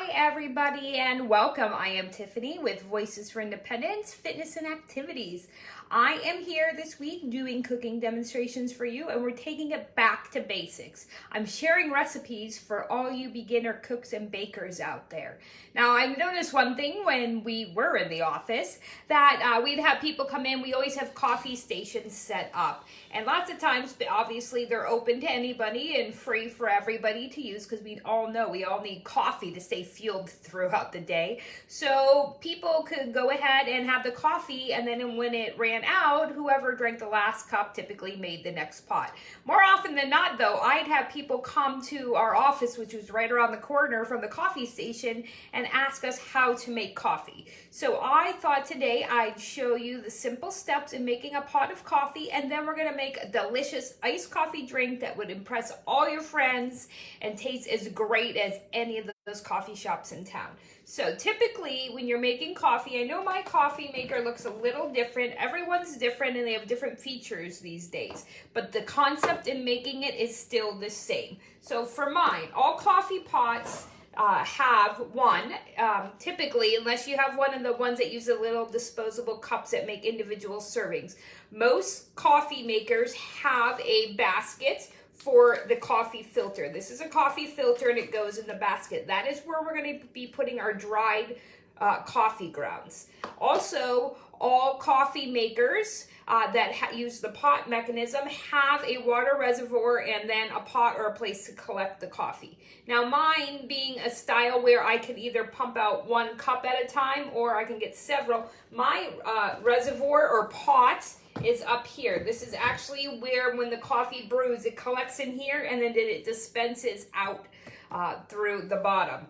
Hi everybody and welcome. I am Tiffany with Voices for Independence, Fitness and Activities. I am here this week doing cooking demonstrations for you and we're taking it back to basics. I'm sharing recipes for all you beginner cooks and bakers out there. Now I've noticed one thing when we were in the office that we'd have people come in. We always have coffee stations set up and lots of times obviously they're open to anybody and free for everybody to use because we all know we all need coffee to stay fueled throughout the day. So people could go ahead and have the coffee, and then when it ran out, whoever drank the last cup typically made the next pot. More often than not though, I'd have people come to our office, which was right around the corner from the coffee station, and ask us how to make coffee. So I thought today I'd show you the simple steps in making a pot of coffee, and then we're gonna make a delicious iced coffee drink that would impress all your friends and taste as great as any of those coffee shops in town. So typically when you're making coffee, I know my coffee maker looks a little different. Everyone's different and they have different features these days, but the concept in making it is still the same. So for mine, all coffee pots have one, typically, unless you have one of the ones that use the little disposable cups that make individual servings. Most coffee makers have a basket for the coffee filter. This is a coffee filter and it goes in the basket. That is where we're going to be putting our dried coffee grounds. Also, all coffee makers that use the pot mechanism have a water reservoir and then a pot or a place to collect the coffee. Now mine being a style where I can either pump out one cup at a time or I can get several, my reservoir or pot is up here. This is actually where when the coffee brews, it collects in here and then it dispenses out through the bottom.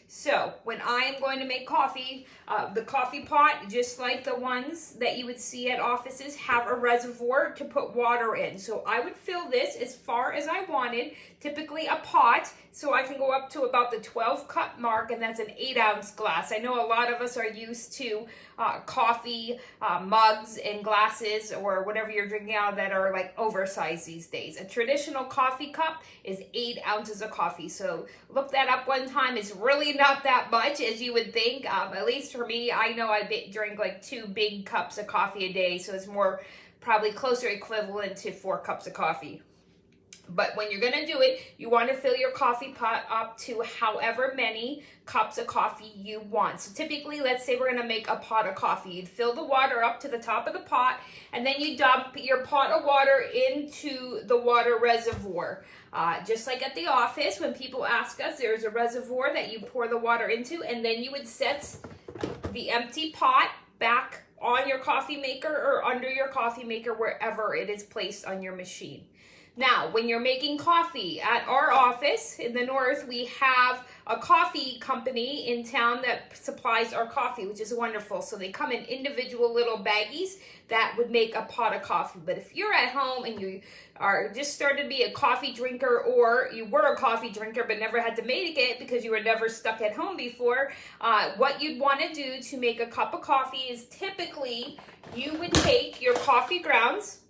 So when I am going to make coffee, the coffee pot, just like the ones that you would see at offices, have a reservoir to put water in. So I would fill this as far as I wanted, typically a pot, so I can go up to about the 12 cup mark, and that's an 8-ounce glass. I know a lot of us are used to coffee mugs and glasses or whatever you're drinking out of that are like oversized these days. A traditional coffee cup is 8 ounces of coffee. So look that up one time. It's really not that much as you would think. At least for me, I know I drink like 2 big cups of coffee a day. So it's more probably closer equivalent to 4 cups of coffee. But when you're going to do it, you want to fill your coffee pot up to however many cups of coffee you want. So typically, let's say we're going to make a pot of coffee. You'd fill the water up to the top of the pot, and then you dump your pot of water into the water reservoir. Just like at the office, when people ask us, there's a reservoir that you pour the water into, and then you would set the empty pot back on your coffee maker or under your coffee maker, wherever it is placed on your machine. Now, when you're making coffee at our office in the north, we have a coffee company in town that supplies our coffee, which is wonderful. So they come in individual little baggies that would make a pot of coffee. But if you're at home and you are just started to be a coffee drinker, or you were a coffee drinker but never had to make it because you were never stuck at home before, what you'd want to do to make a cup of coffee is typically you would take your coffee grounds,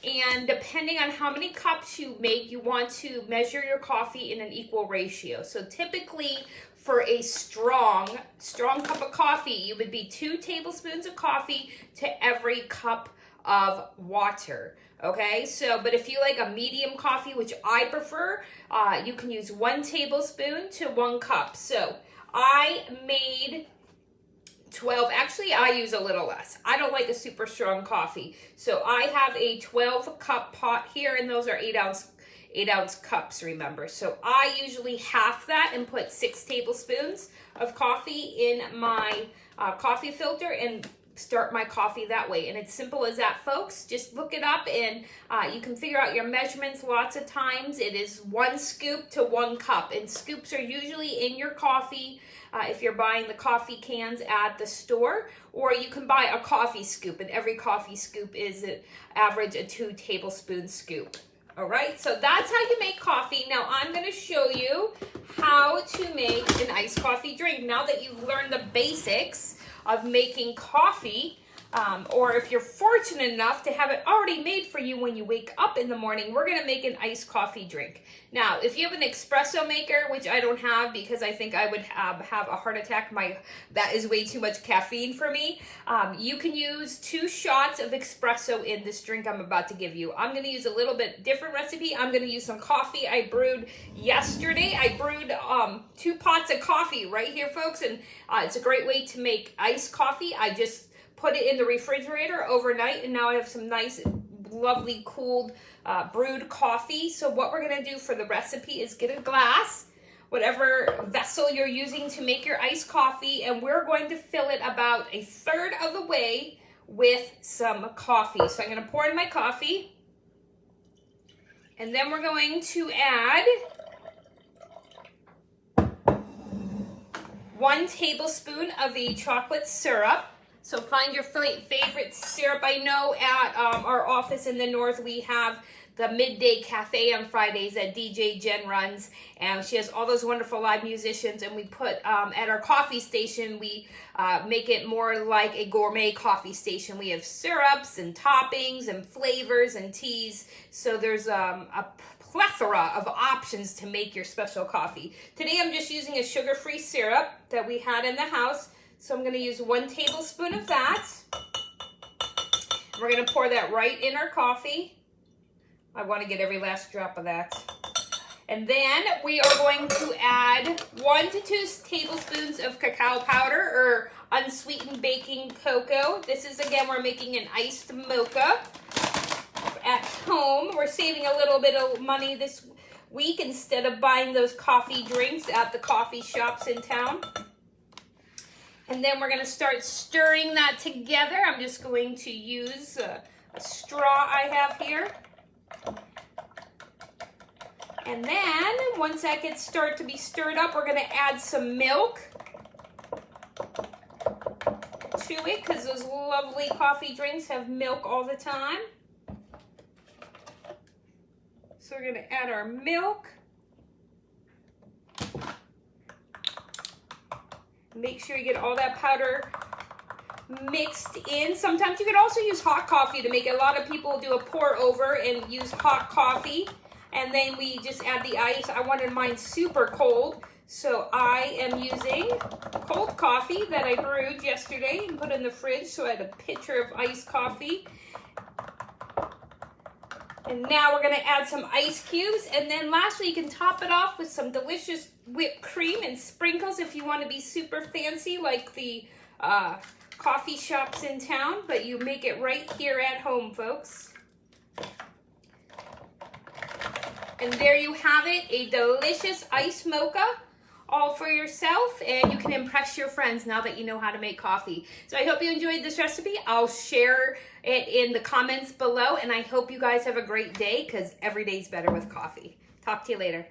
and depending on how many cups you make, you want to measure your coffee in an equal ratio. So typically for a strong cup of coffee, you would be 2 tablespoons of coffee to every cup of water. Okay, so, but if you like a medium coffee, which I prefer, you can use 1 tablespoon to 1 cup. So I made 12, actually I use a little less. I don't like a super strong coffee. So I have a 12 cup pot here, and those are 8 ounce cups, remember. So I usually half that and put 6 tablespoons of coffee in my coffee filter and start my coffee that way. And it's simple as that, folks. Just look it up and you can figure out your measurements. Lots of times it is 1 scoop to 1 cup, and scoops are usually in your coffee if you're buying the coffee cans at the store, or you can buy a coffee scoop, and every coffee scoop is an average a 2 tablespoon scoop. All right, so that's how you make coffee. Now I'm going to show you how to make an iced coffee drink. Now that you've learned the basics of making coffee, or if you're fortunate enough to have it already made for you when you wake up in the morning, we're gonna make an iced coffee drink. Now, if you have an espresso maker, which I don't have because I think I would have a heart attack, that is way too much caffeine for me, you can use 2 shots of espresso in this drink I'm about to give you. I'm gonna use a little bit different recipe. I'm gonna use some coffee I brewed yesterday. I brewed 2 pots of coffee right here, folks, and it's a great way to make iced coffee. I just put it in the refrigerator overnight, and now I have some nice, lovely, cooled, brewed coffee. So what we're gonna do for the recipe is get a glass, whatever vessel you're using to make your iced coffee, and we're going to fill it about 1/3 of the way with some coffee. So I'm gonna pour in my coffee, and then we're going to add 1 tablespoon of the chocolate syrup. So find your favorite syrup. I know at our office in the north, we have the Midday Cafe on Fridays that DJ Jen runs, and she has all those wonderful live musicians, and we put, at our coffee station, we make it more like a gourmet coffee station. We have syrups and toppings and flavors and teas, so there's a plethora of options to make your special coffee. Today I'm just using a sugar-free syrup that we had in the house. So I'm going to use 1 tablespoon of that. We're going to pour that right in our coffee. I want to get every last drop of that. And then we are going to add 1 to 2 tablespoons of cacao powder or unsweetened baking cocoa. This is, again, we're making an iced mocha at home. We're saving a little bit of money this week instead of buying those coffee drinks at the coffee shops in town. And then we're going to start stirring that together. I'm just going to use a straw I have here. And then once that gets started to be stirred up, we're going to add some milk to it because those lovely coffee drinks have milk all the time. So we're going to add our milk. Make sure you get all that powder mixed in. Sometimes you can also use hot coffee to make it. A lot of people do a pour over and use hot coffee, and then we just add the ice. I wanted mine super cold, so I am using cold coffee that I brewed yesterday and put in the fridge, so I had a pitcher of iced coffee. And now we're going to add some ice cubes. And then lastly, you can top it off with some delicious whipped cream and sprinkles if you want to be super fancy like the coffee shops in town. But you make it right here at home, folks. And there you have it, a delicious iced mocha, all for yourself, and you can impress your friends now that you know how to make coffee. So I hope you enjoyed this recipe. I'll share it in the comments below, and I hope you guys have a great day because every day's better with coffee. Talk to you later.